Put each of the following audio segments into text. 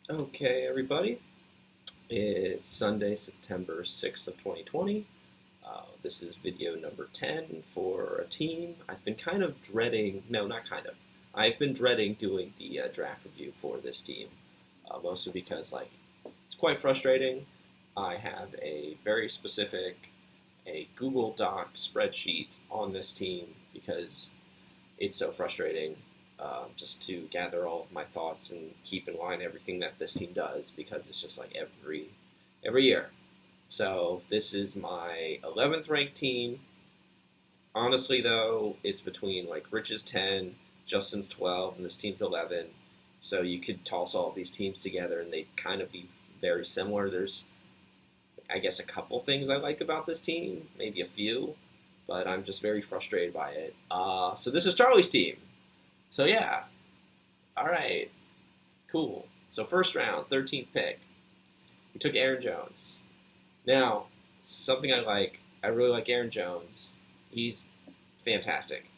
Okay, everybody. It's Sunday, September 6th of 2020. This is video number 10 for a team. I've been kind of dreading, no, not kind of. I've been dreading doing the draft review for this team, mostly because, it's quite frustrating. I have a very specific, a Google Doc spreadsheet on this team because it's so frustrating just to gather all of my thoughts and keep in line everything that this team does because it's just like every year. So this is my 11th ranked team. Honestly, though, it's between like Rich's 10, Justin's 12, and this team's 11. So you could toss all of these teams together and they'd kind of be very similar. There's, I guess, a couple things I like about this team, maybe a few, but I'm just very frustrated by it. So this is Charlie's team. So yeah, all right, cool. So first round, 13th pick, we took Aaron Jones. Now, something I really like Aaron Jones. He's fantastic.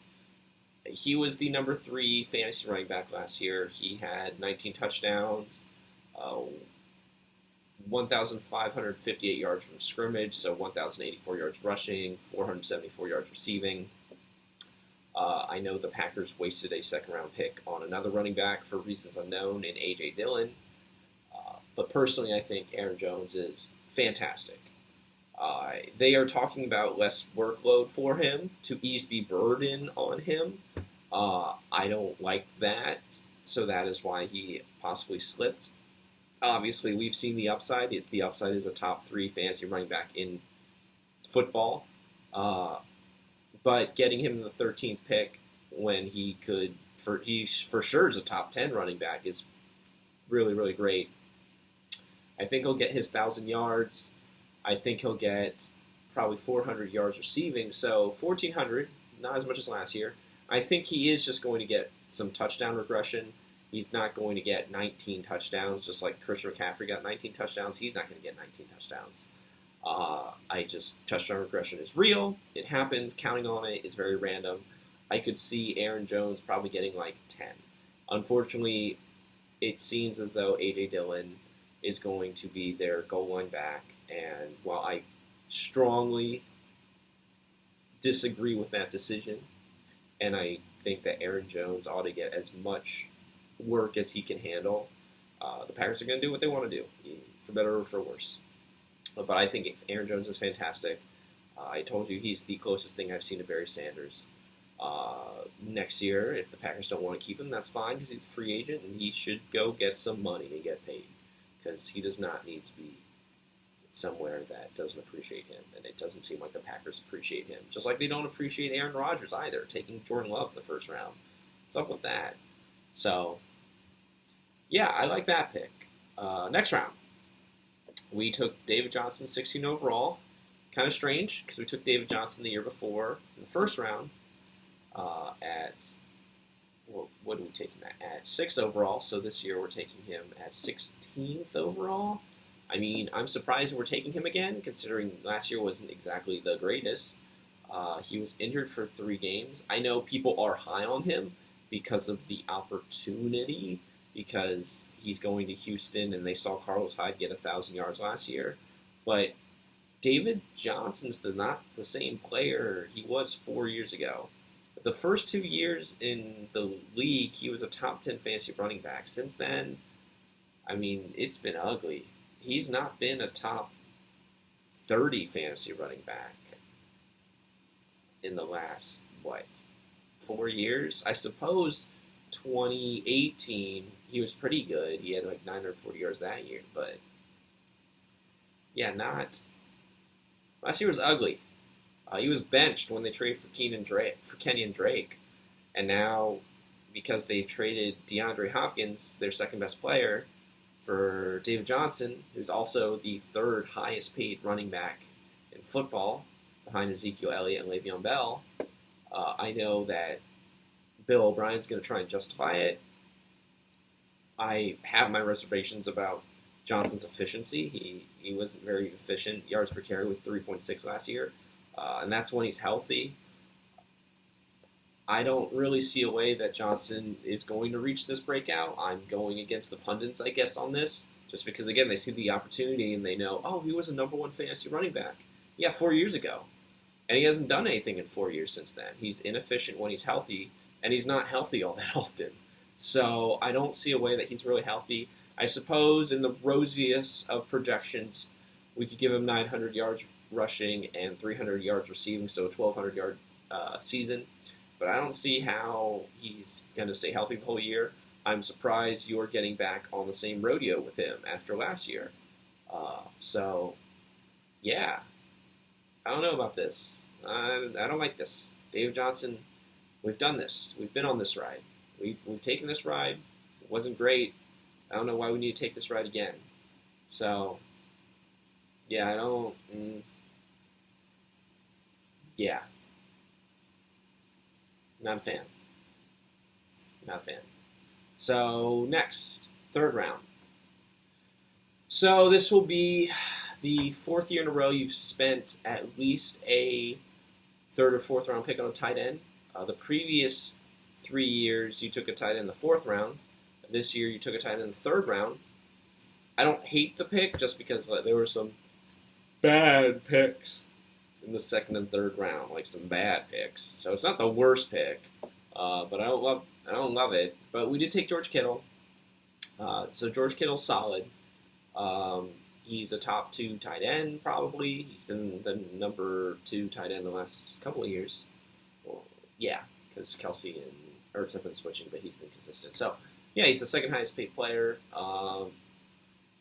He was the number 3 fantasy running back last year. He had 19 touchdowns, 1,558 yards from scrimmage, so 1,084 yards rushing, 474 yards receiving. I know the Packers wasted a second-round pick on another running back for reasons unknown in A.J. Dillon. But personally, I think Aaron Jones is fantastic. They are talking about less workload for him to ease the burden on him. I don't like that, so that is why he possibly slipped. Obviously, we've seen the upside. The upside is a top 3 fantasy running back in football. But getting him in the 13th pick when he for sure is a top 10 running back is really, really great. I think he'll get his 1,000 yards. I think he'll get probably 400 yards receiving, so 1,400, not as much as last year. I think he is just going to get some touchdown regression. He's not going to get 19 touchdowns, just like Christian McCaffrey got 19 touchdowns. He's not going to get 19 touchdowns. Touchdown regression is real. It happens. Counting on it is very random. I could see Aaron Jones probably getting like 10. Unfortunately, it seems as though A.J. Dillon is going to be their goal line back. And while I strongly disagree with that decision, and I think that Aaron Jones ought to get as much work as he can handle, the Packers are going to do what they want to do, for better or for worse. But I think Aaron Jones is fantastic. I told you he's the closest thing I've seen to Barry Sanders. Next year, if the Packers don't want to keep him, that's fine because he's a free agent and he should go get some money and get paid because he does not need to be somewhere that doesn't appreciate him, and it doesn't seem like the Packers appreciate him. Just like they don't appreciate Aaron Rodgers either, taking Jordan Love in the first round. What's up with that? So, yeah, I like that pick. Next round, we took David Johnson, 16 overall. Kind of strange, because we took David Johnson the year before in the first round what did we take him at 6 overall, so this year we're taking him at 16th overall. I mean, I'm surprised we're taking him again, considering last year wasn't exactly the greatest. He was injured for 3 games. I know people are high on him because of the opportunity, because he's going to Houston and they saw Carlos Hyde get 1,000 yards last year. But David Johnson's not the same player he was 4 years ago. The first 2 years in the league, he was a top 10 fantasy running back. Since then, I mean, it's been ugly. He's not been a top 30 fantasy running back in the last, 4 years? I suppose 2018, he was pretty good. He had like 940 yards that year, but yeah, not. Last year was ugly. He was benched when they traded for Kenyon Drake, and now because they've traded DeAndre Hopkins, their second best player, for David Johnson, who's also the 3rd highest paid running back in football, behind Ezekiel Elliott and Le'Veon Bell. I know that Bill O'Brien's going to try and justify it. I have my reservations about Johnson's efficiency. He wasn't very efficient, yards per carry with 3.6 last year, and that's when he's healthy. I don't really see a way that Johnson is going to reach this breakout. I'm going against the pundits, I guess, on this, just because, again, they see the opportunity and they know, oh, he was a number one fantasy running back. Yeah, 4 years ago. And he hasn't done anything in 4 years since then. He's inefficient when he's healthy, and he's not healthy all that often. So I don't see a way that he's really healthy. I suppose in the rosiest of projections, we could give him 900 yards rushing and 300 yards receiving, so a 1,200-yard season. But I don't see how he's going to stay healthy the whole year. I'm surprised you're getting back on the same rodeo with him after last year. Yeah. I don't know about this. I don't like this. Dave Johnson, we've done this. We've been on this ride. We've taken this ride. It wasn't great. I don't know why we need to take this ride again. So, yeah, I don't... yeah. Not a fan. Not a fan. So, next, third round. So, this will be the fourth year in a row you've spent at least a third or fourth round pick on a tight end. The previous 3 years, you took a tight end in the fourth round. This year, you took a tight end in the third round. I don't hate the pick just because there were some bad picks in the second and third round, like some bad picks. So it's not the worst pick, but I don't love it. But we did take George Kittle. So George Kittle's solid. He's a top 2 tight end, probably. He's been the number 2 tight end the last couple of years. Well, yeah, because Kelsey and Ertz have been switching, but he's been consistent. So, yeah, he's the second highest paid player.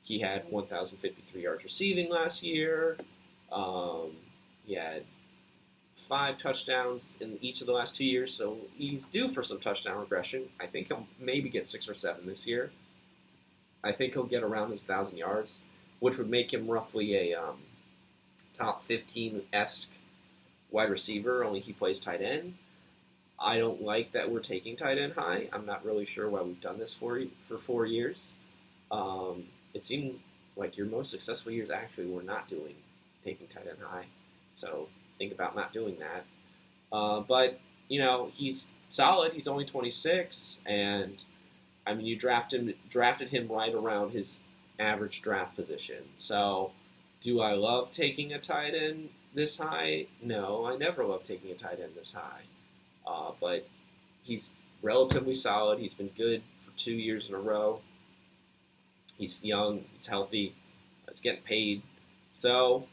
He had 1,053 yards receiving last year. He had 5 touchdowns in each of the last 2 years, so he's due for some touchdown regression. I think he'll maybe get 6 or 7 this year. I think he'll get around his 1,000 yards, which would make him roughly a top 15-esque wide receiver, only he plays tight end. I don't like that we're taking tight end high. I'm not really sure why we've done this for 4 years. It seemed like your most successful years actually were not taking tight end high. So think about not doing that. But, he's solid. He's only 26, and, you drafted him right around his average draft position. So do I love taking a tight end this high? No, I never love taking a tight end this high. But he's relatively solid. He's been good for 2 years in a row. He's young. He's healthy. He's getting paid. So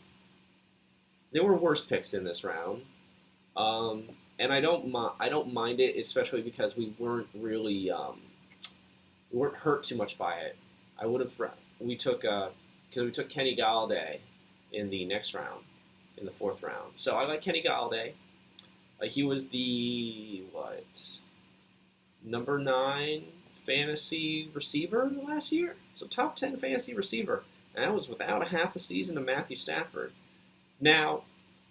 there were worse picks in this round, and I don't mind it, especially because we weren't really we weren't hurt too much by it. We took Kenny Galladay in the next round, in the fourth round. So I like Kenny Galladay. He was the number 9 fantasy receiver last year, so top 10 fantasy receiver, and that was without a half a season of Matthew Stafford. Now,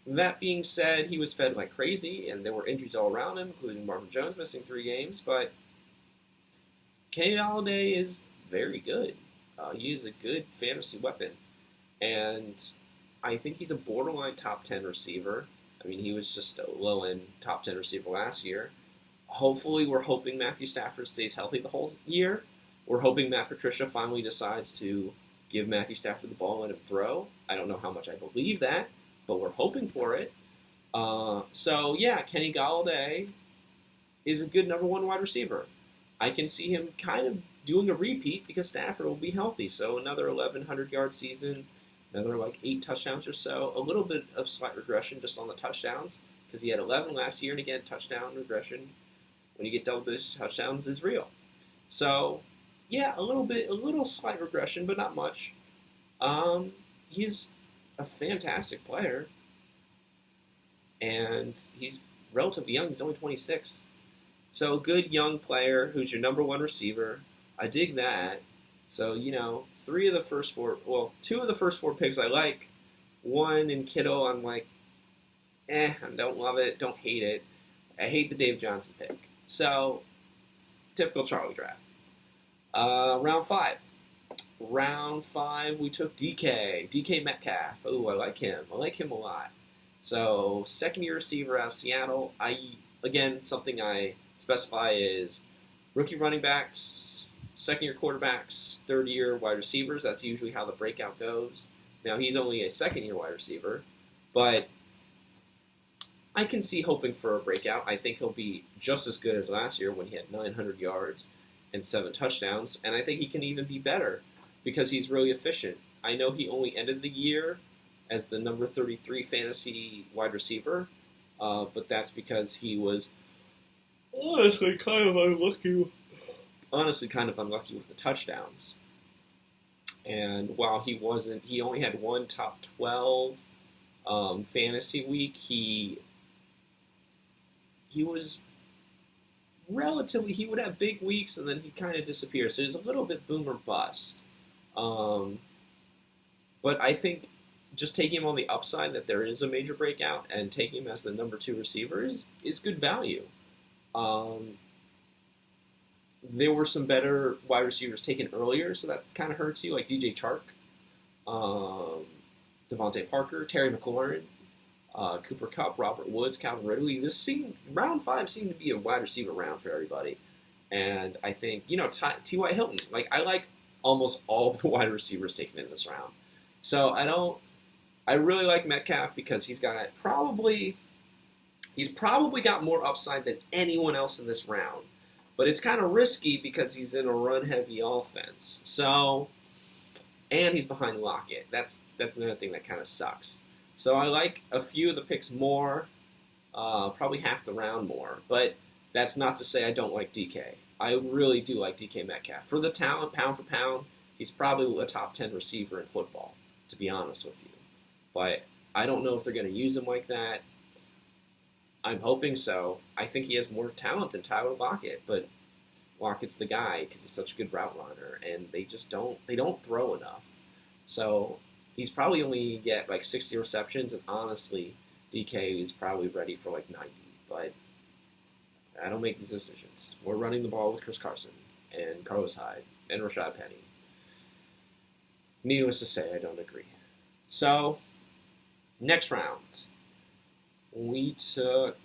that being said, he was fed like crazy, and there were injuries all around him, including Marvin Jones missing 3 games, but Kenny Galladay is very good. He is a good fantasy weapon, and I think he's a borderline top 10 receiver. He was just a low-end top 10 receiver last year. Hopefully, we're hoping Matthew Stafford stays healthy the whole year. We're hoping Matt Patricia finally decides to give Matthew Stafford the ball and let him throw. I don't know how much I believe that, but we're hoping for it. Kenny Galladay is a good number 1 wide receiver. I can see him kind of doing a repeat because Stafford will be healthy. So another 1,100-yard season, another 8 touchdowns or so. A little bit of slight regression just on the touchdowns because he had 11 last year, and again, touchdown regression when you get double-digit touchdowns is real. So, yeah, a little slight regression, but not much. He's a fantastic player, and he's relatively young. He's only 26. So, a good young player who's your number 1 receiver. I dig that. So, 2 of the first 4 picks I like. 1 in Kittle, I'm like, I don't love it, don't hate it. I hate the Dave Johnson pick. So, typical Charlie draft. Round 5. Round 5, we took DK Metcalf. Oh, I like him. I like him a lot. So, second-year receiver out of Seattle. again, something I specify is rookie running backs, second-year quarterbacks, third-year wide receivers. That's usually how the breakout goes. Now, he's only a second-year wide receiver, but I can see hoping for a breakout. I think he'll be just as good as last year when he had 900 yards and 7 touchdowns, and I think he can even be better because he's really efficient. I know he only ended the year as the number 33 fantasy wide receiver, but that's because he was honestly kind of unlucky with the touchdowns. And while he only had one top 12 fantasy week, he was relatively, he would have big weeks and then he kind of disappears. So he's a little bit boom or bust. But I think just taking him on the upside that there is a major breakout and taking him as the number 2 receiver is good value. There were some better wide receivers taken earlier, so that kind of hurts you, like DJ Chark, Devontae Parker, Terry McLaurin, Cooper Kupp, Robert Woods, Calvin Ridley. Round 5 seemed to be a wide receiver round for everybody. And I think, T.Y. Hilton, I like almost all the wide receivers taken in this round. So I really like Metcalf because he's probably got more upside than anyone else in this round. But it's kind of risky because he's in a run-heavy offense. So, and he's behind Lockett. That's another thing that kind of sucks. So I like a few of the picks more, probably half the round more. But that's not to say I don't like DK. I really do like DK Metcalf. For the talent, pound for pound, he's probably a top 10 receiver in football, to be honest with you. But I don't know if they're going to use him like that. I'm hoping so. I think he has more talent than Tyler Lockett, but Lockett's the guy because he's such a good route runner, and they don't throw enough. So he's probably only get 60 receptions, and honestly, DK is probably ready for 90. But I don't make these decisions. We're running the ball with Chris Carson and Carlos Hyde and Rashad Penny. Needless to say, I don't agree. So, next round. We took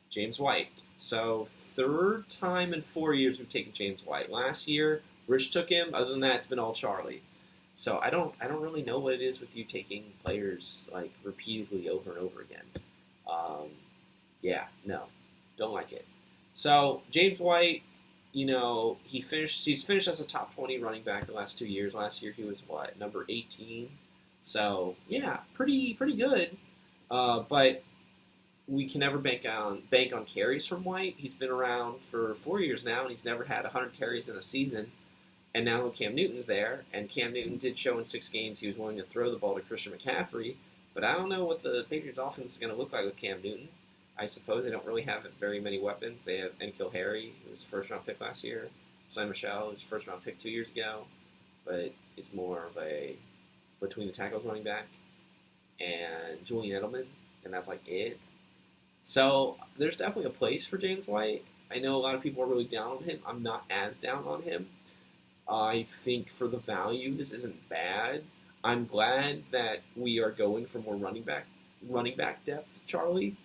James White. So, third time in 4 years we've taken James White. Last year, Rich took him. Other than that, it's been all Charlie. So I don't really know what it is with you taking players repeatedly over and over again. Don't like it. So James White, he's finished as a top 20 running back the last 2 years. Last year he was number 18. So yeah, pretty good. But we can never bank on carries from White. He's been around for 4 years now, and he's never had 100 carries in a season. And now Cam Newton's there, and Cam Newton did show in 6 games he was willing to throw the ball to Christian McCaffrey. But I don't know what the Patriots' offense is going to look like with Cam Newton. I suppose they don't really have very many weapons. They have N'Keal Harry, who was a first-round pick last year. Sonny Michel, who was a first-round pick 2 years ago, but is more of a between-the-tackles running back. And Julian Edelman, and that's it. So there's definitely a place for James White. I know a lot of people are really down on him. I'm not as down on him. I think for the value, this isn't bad. I'm glad that we are going for more running back depth, Charlie.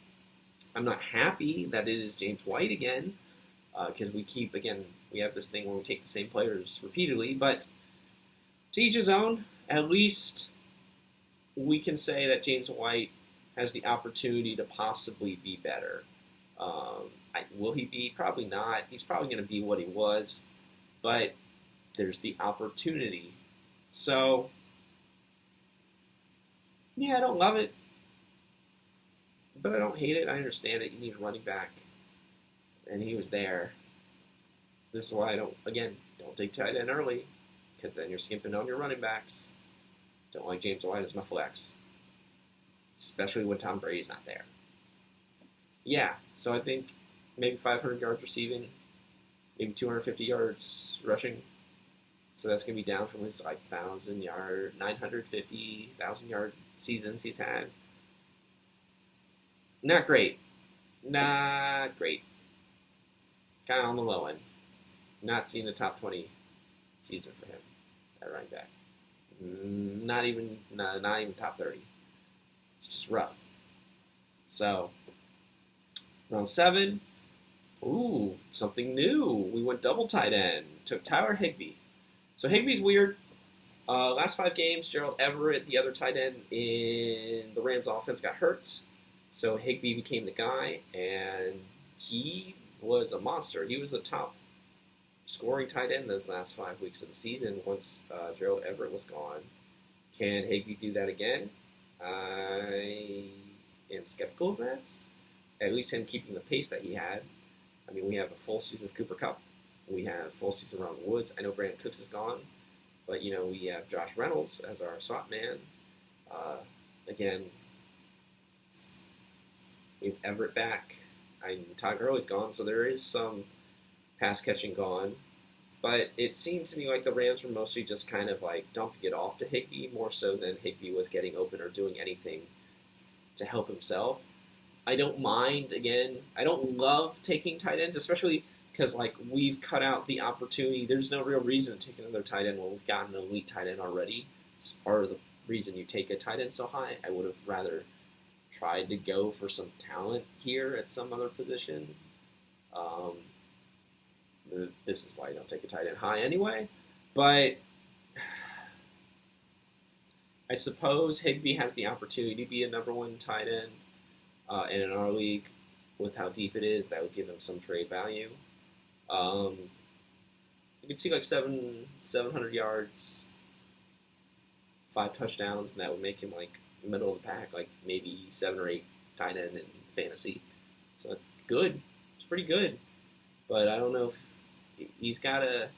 I'm not happy that it is James White again, because we have this thing where we take the same players repeatedly, but to each his own. At least we can say that James White has the opportunity to possibly be better. Will he be? Probably not. He's probably going to be what he was, but there's the opportunity. So, yeah, I don't love it, but I don't hate it. I understand it. You need a running back, and he was there. This is why I don't take tight end early, because then you're skimping on your running backs. Don't like James White as my flex, especially when Tom Brady's not there. Yeah, so I think maybe 500 yards receiving, maybe 250 yards rushing. So that's going to be down from his 950,000 yard seasons he's had. Not great. Kind of on the low end. Not seeing the top 20 season for him at running back. Not even top 30. It's just rough. So, Round 7, ooh, something new. We went double tight end. Took Tyler Higbee. So Higbee's weird. Last 5 games, Gerald Everett, the other tight end in the Rams offense, got hurt. So Higbee became the guy, and he was a monster. He was the top scoring tight end those last 5 weeks of the season once Gerald Everett was gone. Can Higbee do that again? I am skeptical of that. At least him keeping the pace that he had. I mean, we have a full season of Cooper Kupp. We have a full season around the Woods. I know Brandon Cooks is gone, but, we have Josh Reynolds as our slot man. Again, we have Everett back. Todd Gurley's gone, so there is some pass catching gone. But it seemed to me like the Rams were mostly just kind of like dumping it off to Higbee, more so than Higbee was getting open or doing anything to help himself. I don't mind, again, I don't love taking tight ends, especially because we've cut out the opportunity. There's no real reason to take another tight end when we've got an elite tight end already. It's part of the reason you take a tight end so high. I would have rather tried to go for some talent here at some other position. This is why you don't take a tight end high anyway. But I suppose Higbee has the opportunity to be a number 1 tight end. And in our league, with how deep it is, that would give him some trade value. You can see 700 yards, 5 touchdowns, and that would make him middle of the pack, maybe 7 or 8 tight end in fantasy. So that's good. It's pretty good. But I don't know if he's got to.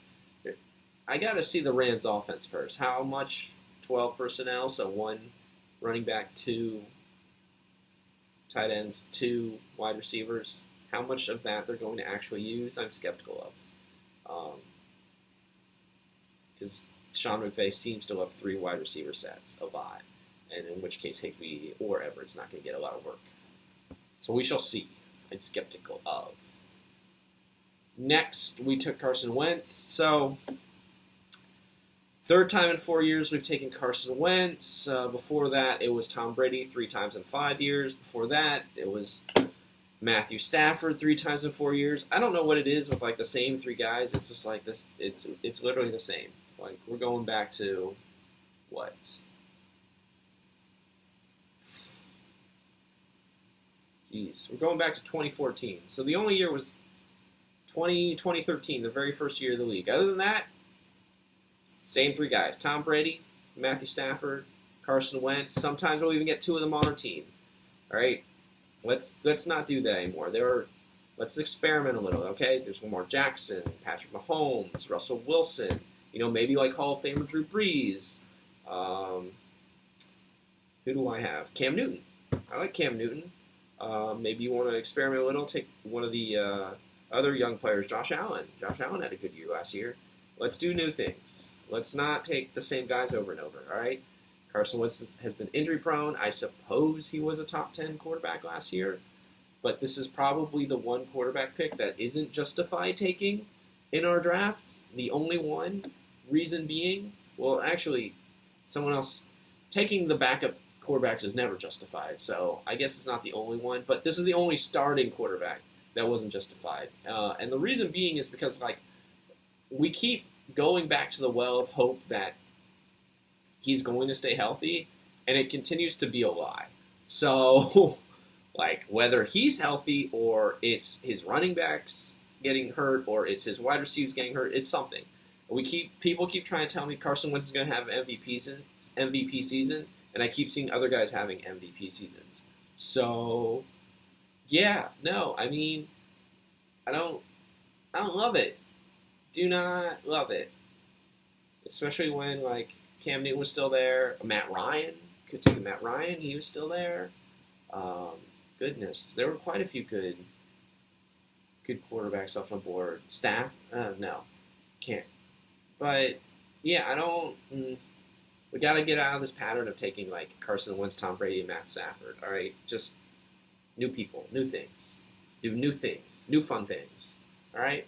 I got to see the Rams offense first. How much 12 personnel? So 1 running back, 2 tight ends, 2 wide receivers. How much of that they're going to actually use, I'm skeptical of. Because Sean McVay seems to love 3 wide receiver sets a lot, and in which case Higbee or Everett's not going to get a lot of work. So we shall see. I'm skeptical of. Next, we took Carson Wentz. So, 3rd time in 4 years we've taken Carson Wentz. Before that, it was Tom Brady 3 times in 5 years. Before that, it was Matthew Stafford 3 times in 4 years. I don't know what it is with the same 3 guys. It's just this. It's literally the same. We're going back to what? Jeez, we're going back to 2014. So the only year was 2013, the very first year of the league. Other than that, same 3 guys. Tom Brady, Matthew Stafford, Carson Wentz. Sometimes we'll even get 2 of them on our team. All right? Let's not do that anymore. Let's experiment a little, okay? There's Lamar Jackson, Patrick Mahomes, Russell Wilson, maybe Hall of Famer Drew Brees. Who do I have? Cam Newton. I like Cam Newton. Maybe you want to experiment a little, take one of the other young players, Josh Allen. Josh Allen had a good year last year. Let's do new things. Let's not take the same guys over and over, all right? Carson Wentz has been injury-prone. I suppose he was a top 10 quarterback last year, but this is probably the one quarterback pick that isn't justified taking in our draft. The only one, reason being, well, actually, someone else, taking the backup quarterbacks is never justified, so I guess it's not the only one, but this is the only starting quarterback that wasn't justified. And the reason being is because, we keep going back to the well of hope that he's going to stay healthy, and it continues to be a lie. So, whether he's healthy or it's his running backs getting hurt or it's his wide receivers getting hurt, it's something. People keep trying to tell me Carson Wentz is going to have an MVP season, and I keep seeing other guys having MVP seasons. So, yeah, no, I mean, I don't love it. Do not love it. Especially when, Cam Newton was still there. Matt Ryan. Could take a Matt Ryan. He was still there. Goodness. There were quite a few good quarterbacks off the board. No. Can't. But, yeah, I don't... we got to get out of this pattern of taking, Carson Wentz, Tom Brady, and Matt Stafford. All right? Just new people, new things. Do new things. New fun things. All right?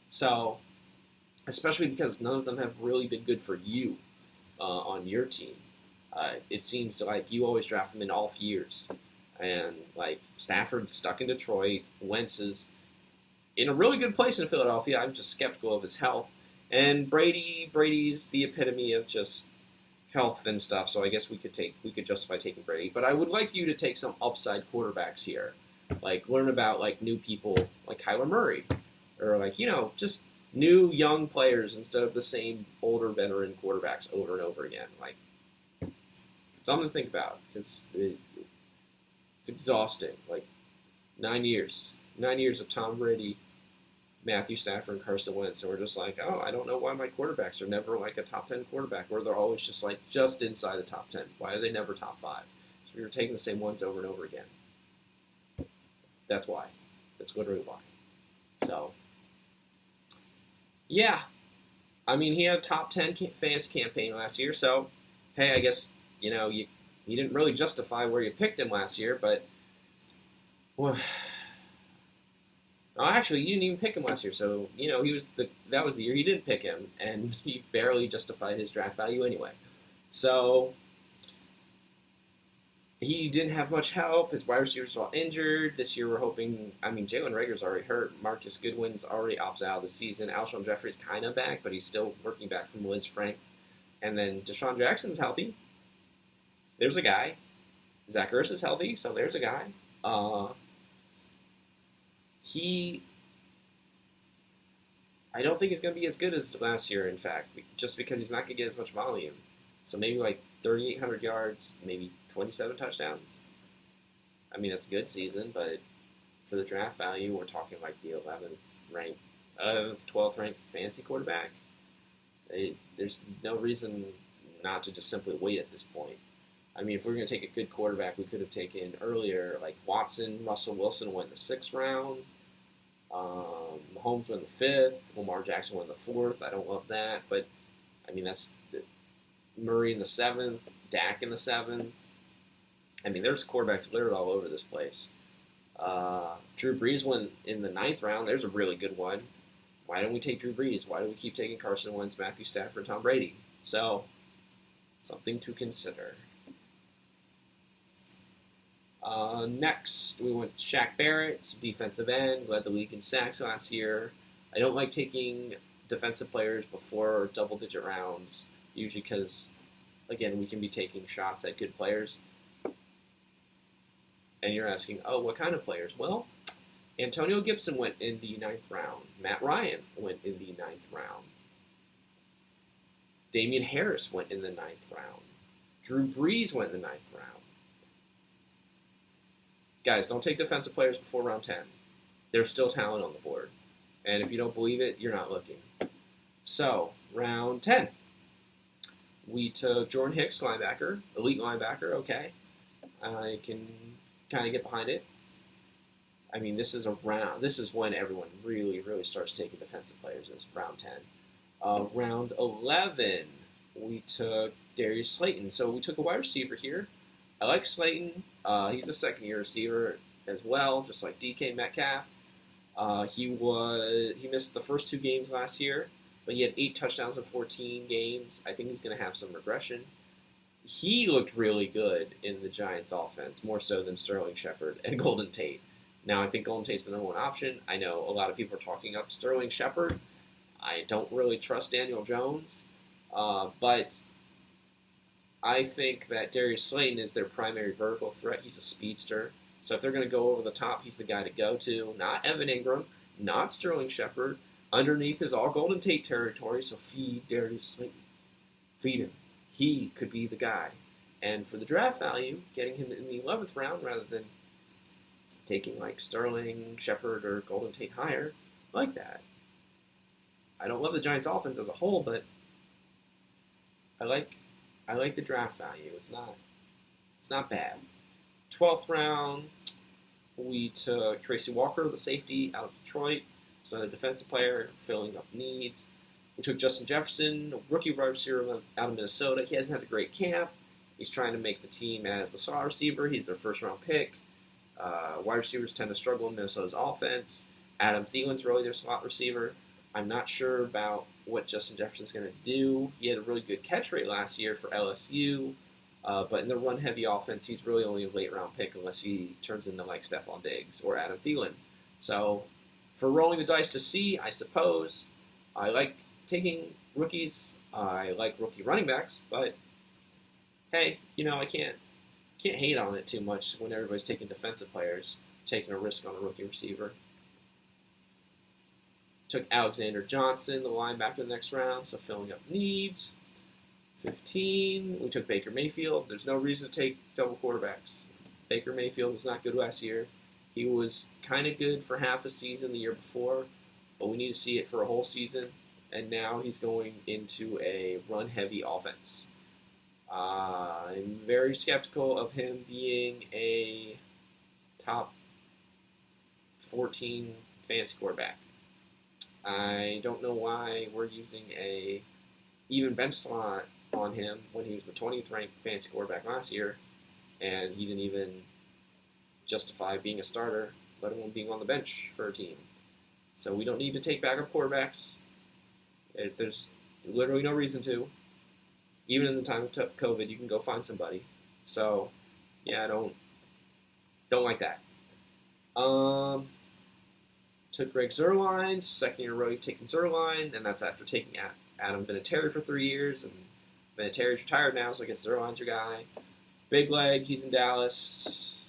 So... especially because none of them have really been good for you on your team. It seems like you always draft them in off years. And, like, Stafford's stuck in Detroit. Wentz is in a really good place in Philadelphia. I'm just skeptical of his health. And Brady's the epitome of just health and stuff. So I guess we could justify taking Brady. But I would like you to take some upside quarterbacks here, like learn about like new people like Kyler Murray, or like just new young players instead of the same older veteran quarterbacks over and over again. Like something to think about because it's exhausting. Like 9 years of Tom Brady, Matthew Stafford, and Carson Wentz, and we're just like, oh, I don't know why my quarterbacks are never like a top 10 quarterback, or they're always just like just inside the top 10. Why are they never top 5? So we were taking the same ones over and over again. That's why. That's literally why. So, yeah. I mean, he had a top 10 fantasy campaign last year, so, hey, I guess, you didn't really justify where you picked him last year, but, well, actually, you didn't even pick him last year, so, that was the year you didn't pick him, and he barely justified his draft value anyway. So, he didn't have much help. His wide receivers were all injured. This year we're hoping, Jalen Reagor's already hurt. Marcus Goodwin's already opted out of the season. Alshon Jeffrey's kind of back, but he's still working back from Liz Frank. And then Deshaun Jackson's healthy. There's a guy. Zach Ertz is healthy, so there's a guy. I don't think he's going to be as good as last year, in fact, just because he's not going to get as much volume. So maybe like 3,800 yards, maybe 27 touchdowns. I mean, that's a good season, but for the draft value, we're talking like the 12th ranked fantasy quarterback. There's no reason not to just simply wait at this point. I mean, if we're going to take a good quarterback, we could have taken earlier, like Watson, Russell Wilson went in the 6th round. Mahomes went in the 5th. Lamar Jackson went in the 4th. I don't love that, but I mean, that's Murray in the 7th, Dak in the 7th. I mean, there's quarterbacks littered all over this place. Drew Brees went in the 9th round. There's a really good one. Why don't we take Drew Brees? Why do we keep taking Carson Wentz, Matthew Stafford, Tom Brady? So, something to consider. Next, we went Shaq Barrett, defensive end, led the league in sacks last year. I don't like taking defensive players before double-digit rounds, usually because, again, we can be taking shots at good players. And you're asking, oh, what kind of players? Well, Antonio Gibson went in the 9th round. Matt Ryan went in the 9th round. Damian Harris went in the 9th round. Drew Brees went in the 9th round. Guys, don't take defensive players before round 10. There's still talent on the board. And if you don't believe it, you're not looking. So, round 10. We took Jordan Hicks, linebacker, elite linebacker, okay. I can kind of get behind it. I mean, this is when everyone really, really starts taking defensive players, is round 10. Round 11, we took Darius Slayton. So we took a wide receiver here. I like Slayton. He's a second-year receiver as well, just like DK Metcalf. He missed the first 2 games last year, but he had 8 touchdowns in 14 games. I think he's going to have some regression. He looked really good in the Giants' offense, more so than Sterling Shepard and Golden Tate. Now, I think Golden Tate's the number 1 option. I know a lot of people are talking up Sterling Shepard. I don't really trust Daniel Jones, but I think that Darius Slayton is their primary vertical threat. He's a speedster. So if they're going to go over the top, he's the guy to go to. Not Evan Ingram, not Sterling Shepard. Underneath is all Golden Tate territory, so feed Darius Slayton. Feed him. He could be the guy. And for the draft value, getting him in the 11th round rather than taking like Sterling, Shepard, or Golden Tate higher, I like that. I don't love the Giants' offense as a whole, but I like the draft value. It's not bad. 12th round, we took Tracy Walker, the safety, out of Detroit. He's another defensive player, filling up needs. We took Justin Jefferson, a rookie wide receiver out of Minnesota. He hasn't had a great camp. He's trying to make the team as the slot receiver. He's their first-round pick. Wide receivers tend to struggle in Minnesota's offense. Adam Thielen's really their slot receiver. I'm not sure about what Justin Jefferson's going to do. He had a really good catch rate last year for LSU. But in the run-heavy offense, he's really only a late-round pick unless he turns into like Stephon Diggs or Adam Thielen. So for rolling the dice to see, I suppose, I like taking rookies. I like rookie running backs, but hey, I can't hate on it too much when everybody's taking defensive players, taking a risk on a rookie receiver. Took Alexander Johnson, the linebacker, the next round, so filling up needs. 15, we took Baker Mayfield. There's no reason to take double quarterbacks. Baker Mayfield was not good last year. He was kind of good for half a season the year before, but we need to see it for a whole season. And now he's going into a run-heavy offense. I'm very skeptical of him being a top 14 fantasy quarterback. I don't know why we're using a even bench slot on him when he was the 20th ranked fantasy quarterback last year, and he didn't even justify being a starter, let alone being on the bench for a team. So we don't need to take backup quarterbacks. There's literally no reason to. Even in the time of COVID, you can go find somebody. So, yeah, I don't like that. Took Greg Zuerlein, second year in a row you've taken Zuerlein, and that's after taking Adam Vinatieri for 3 years, and Vinatieri's retired now, so I guess Zuerlein's your guy. Big leg, he's in Dallas.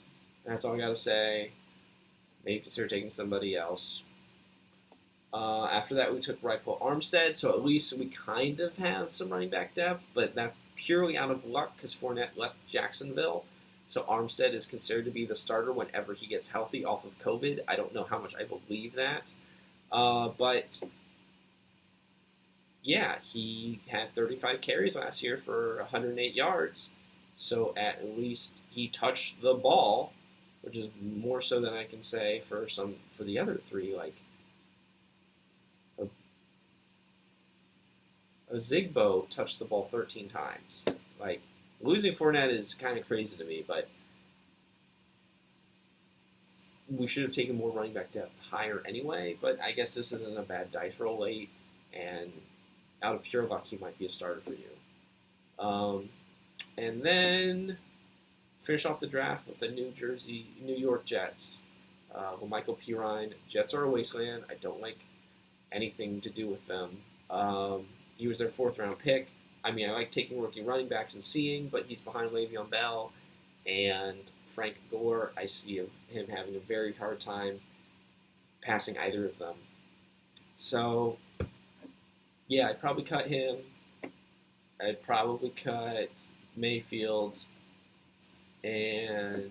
That's all I gotta say. Maybe consider taking somebody else. After that, we took Ryquell Armstead, so at least we kind of have some running back depth, but that's purely out of luck because Fournette left Jacksonville. So Armstead is considered to be the starter whenever he gets healthy off of COVID. I don't know how much I believe that. But, yeah, he had 35 carries last year for 108 yards. So at least he touched the ball, which is more so than I can say for the other three. Like, Ozigbo touched the ball 13 times. Like, losing Fournette is kind of crazy to me, but we should have taken more running back depth higher anyway, but I guess this isn't a bad dice roll late, and out of pure luck, he might be a starter for you. And then finish off the draft with the New York Jets. Michael Pirine. Jets are a wasteland. I don't like anything to do with them. He was their 4th-round pick. I mean, I like taking rookie running backs and seeing, but he's behind Le'Veon Bell and Frank Gore. I see him having a very hard time passing either of them. So, yeah, I'd probably cut him. I'd probably cut Mayfield, and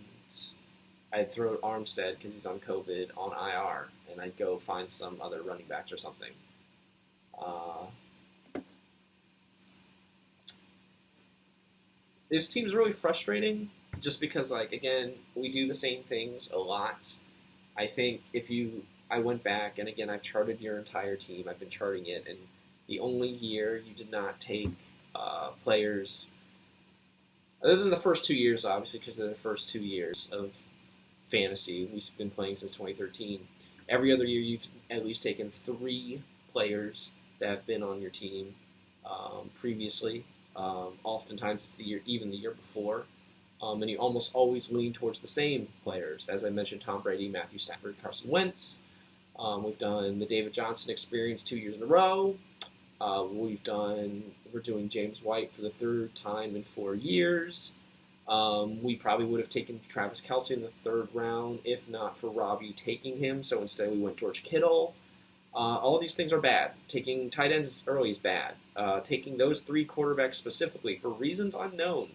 I'd throw Armstead because he's on COVID on IR, and I'd go find some other running backs or something. This team's really frustrating just because, like, again, we do the same things a lot. I think I went back, and again, I've charted your entire team. I've been charting it, and the only year you did not take players, other than the first 2 years, obviously, because they're the first 2 years of fantasy. We've been playing since 2013. Every other year, you've at least taken 3 players that have been on your team previously. Oftentimes, it's the year before. And you almost always lean towards the same players. As I mentioned, Tom Brady, Matthew Stafford, Carson Wentz. We've done the David Johnson experience 2 years in a row. We're doing James White for the 3rd time in 4 years. We probably would have taken Travis Kelce in the 3rd round, if not for Robbie taking him. So instead we went George Kittle. All these things are bad. Taking tight ends early is bad. Taking those 3 quarterbacks specifically for reasons unknown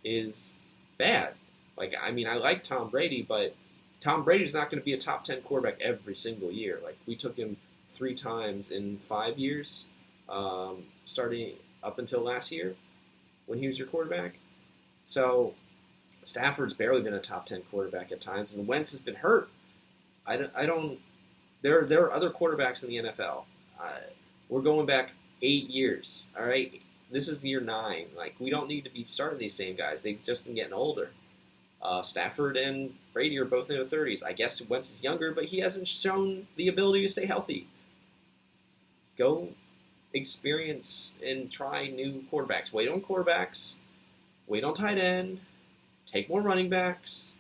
is bad. Like, I mean, I like Tom Brady, but Tom Brady's not going to be a top 10 quarterback every single year. Like, we took him 3 times in 5 years, starting up until last year when he was your quarterback. So Stafford's barely been a top 10 quarterback at times, and Wentz has been hurt. There are other quarterbacks in the NFL. We're going back 8 years, all right? This is year 9. Like, we don't need to be starting these same guys. They've just been getting older. Stafford and Brady are both in their 30s. I guess Wentz is younger, but he hasn't shown the ability to stay healthy. Go experience and try new quarterbacks. Wait on quarterbacks. wait on tight end, take more running backs.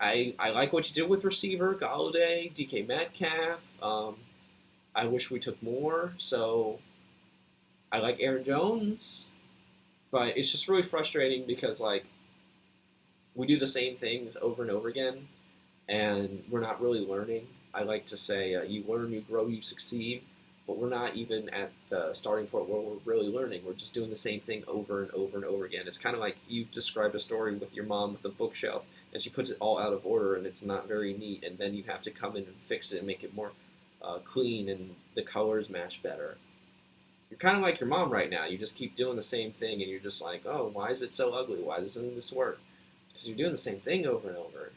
I like what you did with receiver, Galladay, DK Metcalf. I wish we took more. So I like Aaron Jones, but it's just really frustrating because like we do the same things over and over again, and we're not really learning. I like to say you learn, you grow, you succeed, but we're not even at the starting point where we're really learning. We're just doing the same thing over and over and over again. It's kind of like you've described a story with your mom with a bookshelf, and she puts it all out of order, and it's not very neat, and then you have to come in and fix it and make it more clean, and the colors match better. You're kind of like your mom right now. You just keep doing the same thing, and you're just like, oh, why is it so ugly? Why doesn't this work? Because you're doing the same thing over and over.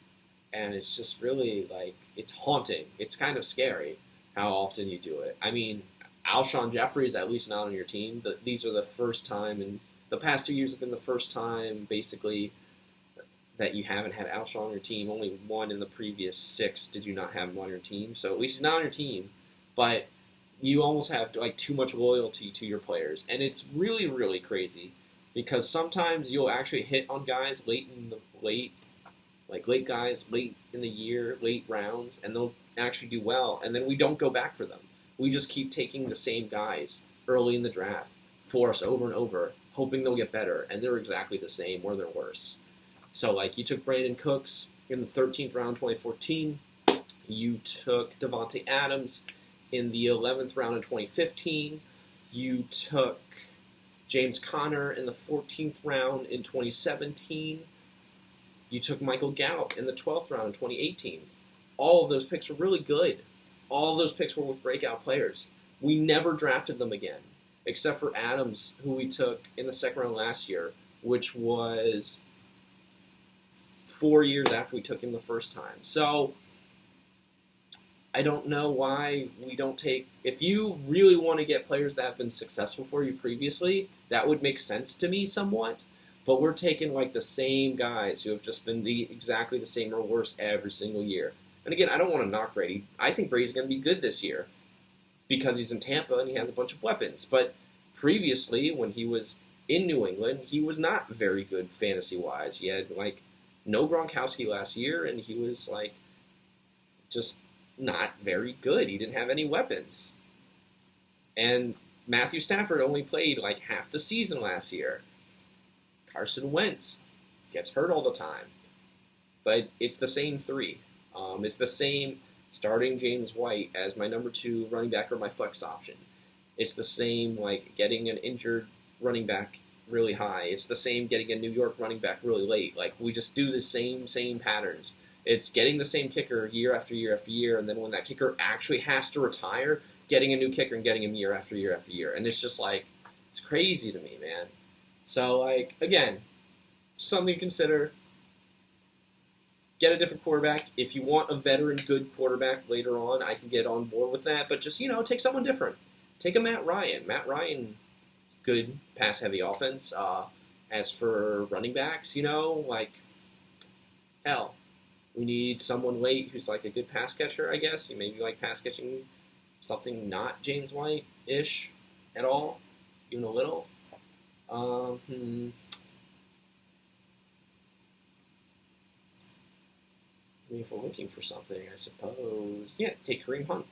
And it's just really, like, it's haunting. It's kind of scary how often you do it. I mean, Alshon Jeffrey is at least not on your team. These are the first time, and the past 2 years have been the first time, basically, that you haven't had Alshon on your team. Only one in the previous 6 did you not have him on your team. So at least he's not on your team. But you almost have like too much loyalty to your players, and it's really, really crazy because sometimes you'll actually hit on guys late in the year, late rounds, and they'll actually do well, and then we don't go back for them. We just keep taking the same guys early in the draft for us over and over, hoping they'll get better, and they're exactly the same or they're worse. So like you took Brandon Cooks in the 13th round, 2014. You took Devontae Adams in the 11th round in 2015. You took James Conner in the 14th round in 2017. You took Michael Gallup in the 12th round in 2018. All of those picks were really good. All of those picks were with breakout players. We never drafted them again, except for Adams, who we took in the second round last year, which was 4 years after we took him the first time. So I don't know why we don't take... If you really want to get players that have been successful for you previously, that would make sense to me somewhat. But we're taking like the same guys who have just been exactly the same or worse every single year. And again, I don't want to knock Brady. I think Brady's going to be good this year because he's in Tampa and he has a bunch of weapons. But previously, when he was in New England, he was not very good fantasy-wise. He had like no Gronkowski last year, and he was like just not very good. He didn't have any weapons. And Matthew Stafford only played like half the season last year. Carson Wentz gets hurt all the time. But it's the same three. It's the same starting James White as my number 2 running back or my flex option. It's the same like getting an injured running back really high. It's the same getting a New York running back really late. Like we just do the same patterns. It's getting the same kicker year after year after year, and then when that kicker actually has to retire, getting a new kicker and getting him year after year after year. And it's just like, it's crazy to me, man. So, like, again, something to consider. Get a different quarterback. If you want a veteran good quarterback later on, I can get on board with that. But just, take someone different. Take a Matt Ryan. Matt Ryan, good pass-heavy offense. As for running backs, hell, we need someone late who's like a good pass catcher, I guess. You maybe like pass catching something not James White-ish at all, even a little. I mean, if we're looking for something, I suppose, take Kareem Hunt.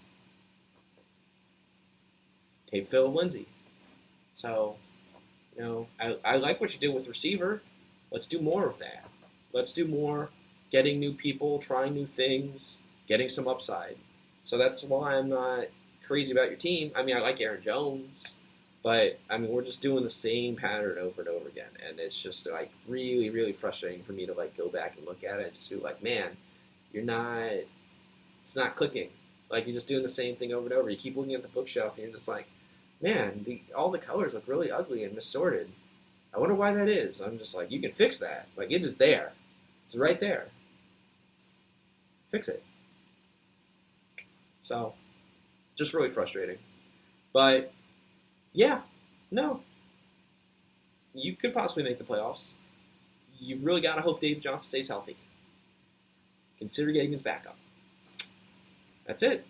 Take Phil Lindsay. So, I like what you did with receiver. Let's do more of that. Let's do more getting new people, trying new things, getting some upside. So that's why I'm not crazy about your team. I mean, I like Aaron Jones, but, we're just doing the same pattern over and over again, and it's just, like, really, really frustrating for me to, like, go back and look at it and just be like, man, it's not clicking. Like, you're just doing the same thing over and over. You keep looking at the bookshelf, and you're just like, man, all the colors look really ugly and missorted. I wonder why that is. I'm just like, you can fix that. Like, it is there. It's right there. Fix it. So, just really frustrating. But, yeah, no. You could possibly make the playoffs. You really got to hope Dave Johnson stays healthy. Consider getting his backup. That's it.